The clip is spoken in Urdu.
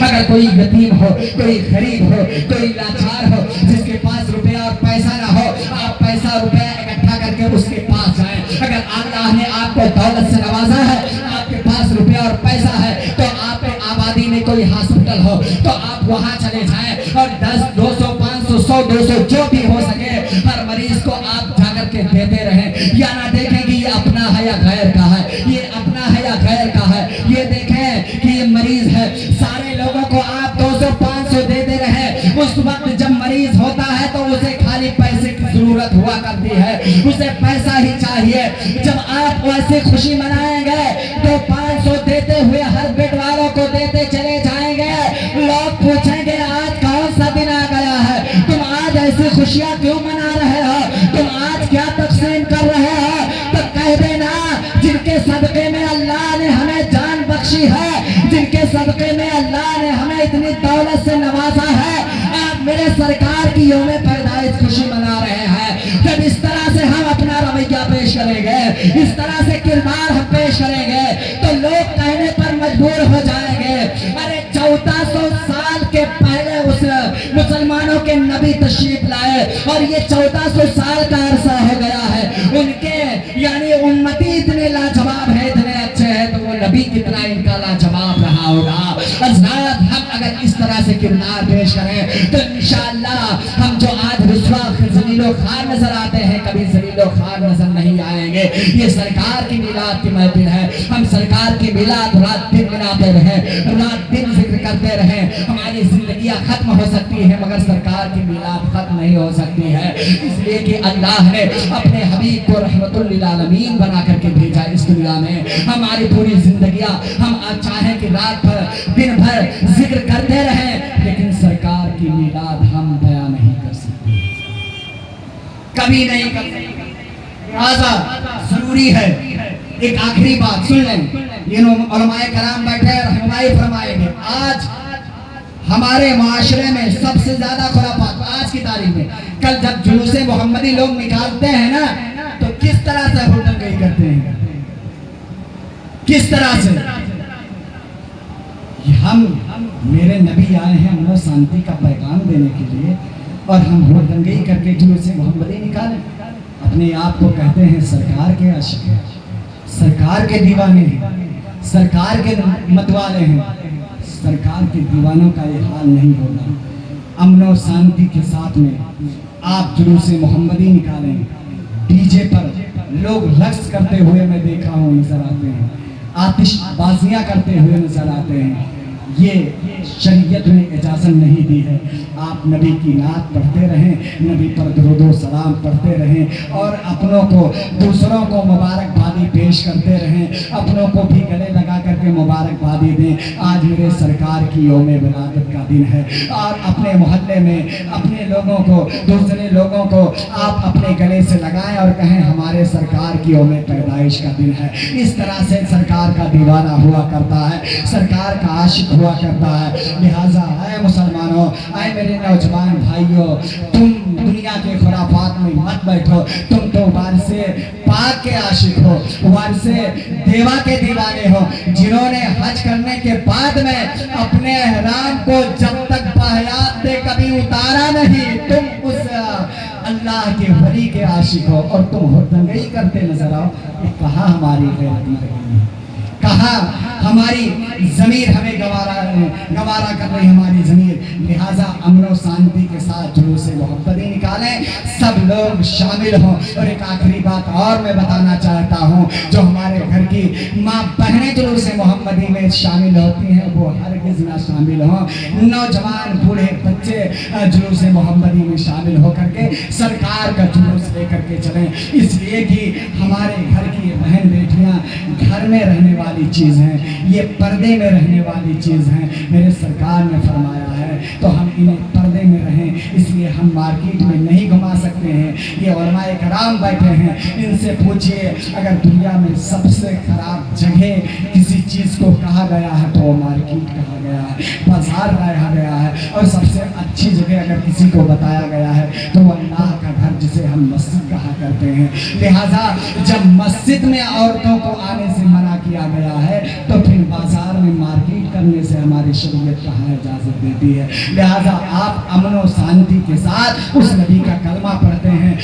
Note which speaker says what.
Speaker 1: اگر کوئی یتیم ہو، کوئی غریب ہو، کوئی لاچار ہو، جس کے پاس روپیہ اور پیسہ نہ ہو، آپ پیسہ روپیہ اکٹھا کر کے اس کے پاس جائیں۔ اگر اللہ نے آپ کو دولت سے نوازا ہے، آپ کے پاس روپیہ اور پیسہ ہے، تو آپ آبادی میں کوئی ہاسپٹل ہو تو آپ وہاں چلے جائیں اور 10 200 500 100 200 جو بھی ہو سکے ہر مریض کو آپ جا کر کے دیتے رہیں۔ یا نہ دیکھیں کہ یہ اپنا ہے یا غیر کا ہے، یہ اپنا ہے یا غیر کا ہے، یہ دیکھیں کہ یہ مریض ہے، سارے لوگوں کو آپ 200 500 دیتے رہیں۔ اس وقت جب مریض ہوتا ہے تو اسے خالی پیسے کی ضرورت ہوا کرتی ہے، اسے پیسہ ہی چاہیے۔ جب آپ ایسے خوشی منائیں گے تو 500 دیتے ہوئے ہر بیڈ والوں کو دیتے چلے جائیں گے، لوگ پوچھیں گے آج کون سا دن آ گیا ہے، تم آج ایسی خوشیاں کیوں منا رہے ہو، تم آج کیا تقسیم کر رہے ہو؟ تو کہہ دینا جن کے صدقے میں اللہ نے ہمیں جان بخشی ہے، جن کے صدقے میں اللہ نے ہمیں اتنی دولت سے نوازا ہے، آپ میرے سرکار کی یوم پیدائش خوشی منا رہے ہیں۔ جب اس طرح سے ہم اپنا رویہ پیش کریں گے، اس طرح سے کردار ہم پیش کریں گے تو لوگ کہنے پر مجبور ہو جائیں گے، ارے 1400 سال کے پہلے اس مسلمانوں کے نبی تشریف لائے اور یہ 1400 سال کا عرصہ ہو گیا ہے، ان کے یعنی امتی اتنے لاجواب ہے، اتنے اچھے ہیں، تو وہ نبی کتنا ان کا لاجواب رہا ہوگا۔ حضرات ہم اگر اس طرح سے کردار پیش کریں تو انشاءاللہ ہم جو آج رسوا ذلیل و خوار نظر آتے ہیں کبھی ذلیل و خوار نظر نہیں آئیں گے۔ یہ سرکار کی میلاد کی محفل ہے، ہم سرکار کی میلاد رات دن مناتے رہیں، رات دن ذکر کرتے رہیں۔ ہماری زندگیاں ختم ہو سکتی ہیں مگر سرکار کی میلاد ختم نہیں ہو سکتی ہے، اس لیے کہ اللہ نے اپنے حبیب کو رحمت للعالمین بنا کر کے بھیجا اس دنیا میں۔ ہماری پوری زندگیاں ہم چاہیں کہ رات بھر دن بھر ذکر کرتے رہیں لیکن سرکار کی میلاد ہم بیان نہیں کر سکتے، کبھی نہیں کر سکتے۔ لہذا ضروری ہے ایک آخری بات سن لیں، یہ علماء کرام بیٹھے رہنمائی فرمائیں گے۔ آج ہمارے معاشرے میں سب سے زیادہ خرافات آج کی تاریخ میں، کل جب جلوس محمدی لوگ نکالتے ہیں نا تو کس طرح سے ہلڈنگی کرتے ہیں، کس طرح سے۔ ہم میرے نبی آئے ہیں امن و شانتی کا پیغام دینے کے لیے اور ہم ہلڈنگی کر کے جلوس محمدی نکالیں، اپنے آپ کو کہتے ہیں سرکار کے عاشق ہیں، سرکار کے دیوانے ہیں، سرکار کے متوالے ہیں۔ سرکار کے دیوانوں کا یہ حال نہیں ہوگا۔ امن و شانتی کے ساتھ میں آپ جلوس محمدی نکالیں، ڈی جے پر لوگ رقص کرتے ہوئے میں دیکھا ہوں نظر آتے ہیں، آتش بازیاں کرتے ہوئے نظر آتے ہیں، یہ شریعت نے اجازت نہیں دی ہے۔ آپ نبی کی نعت پڑھتے رہیں، نبی پر درود و سلام پڑھتے رہیں اور اپنوں کو دوسروں کو مبارکبادی پیش کرتے رہیں، اپنوں کو بھی گلے لگا کر کے مبارکبادی دیں۔ آج میرے سرکار کی یوم ولادت کا دن ہے اور اپنے محلے میں اپنے لوگوں کو، دوسرے لوگوں کو آپ اپنے گلے سے لگائیں اور کہیں ہمارے سرکار کی یوم پیدائش کا دن ہے۔ اس طرح سے سرکار کا دیوانہ ہوا کرتا ہے، سرکار کا عاشق ہوا کرتا ہے۔ لہٰذا اے مسلمانوں، اے میرے نوجوان بھائیوں، تم دنیا کے خرافات میں مت بیٹھو، تم تو وارث پاک کے عاشق ہو، وارث دیوا کے دیوانے ہو، جنہوں نے حج کرنے کے بعد میں اپنے احرام کو جب تک بحیات تھے کبھی اتارا نہیں۔ تم اس اللہ کے ولی کے عاشق ہو اور تم ہلڈنگی کرتے نظر آؤ۔ کہاں ہماری غیرتی رہی ہے، کہاں ہماری ضمیر ہمیں گوارا کر رہی ہماری ضمیر۔ لہٰذا امن و شانتی کے ساتھ جلوس محمدی نکالیں، سب لوگ شامل ہوں۔ اور ایک آخری بات اور میں بتانا چاہتا ہوں، جو ہمارے گھر کی ماں بہنیں جلوس محمدی میں شامل ہوتی ہیں وہ ہرگز نہ شامل ہوں۔ نوجوان بوڑھے بچے جلوس محمدی میں شامل ہو کر کے سرکار کا جلوس لے کر کے چلیں، اس لیے کہ ہمارے گھر کی بہن بیٹیاں گھر میں رہنے والی چیز ہیں، یہ پردے میں رہنے والی چیز ہیں، میرے سرکار نے فرمایا ہے، تو ہم انہیں پردے میں رہیں، اس لیے ہم مارکیٹ میں نہیں گھما سکتے ہیں۔ یہ علماء کرام بیٹھے ہیں، ان سے پوچھئے اگر دنیا میں سب سے خراب جگہ کسی چیز کو کہا گیا ہے تو وہ مارکیٹ کہا گیا ہے، بازار کہا گیا ہے، اور سب سے اچھی جگہ اگر کسی کو بتایا گیا ہے تو وہ اللہ کا گھر جسے ہم مسجد کہا کرتے ہیں۔ لہٰذا جب مسجد میں عورتوں کو آنے سے منع کیا گیا ہے تو پھر بازار میں مارکیٹ کا کرنے سے ہماری شریعت کہاں اجازت دیتی ہے. لہٰذا آپ امن و شانتی کے ساتھ اس نبی کا کلمہ پڑھتے ہیں.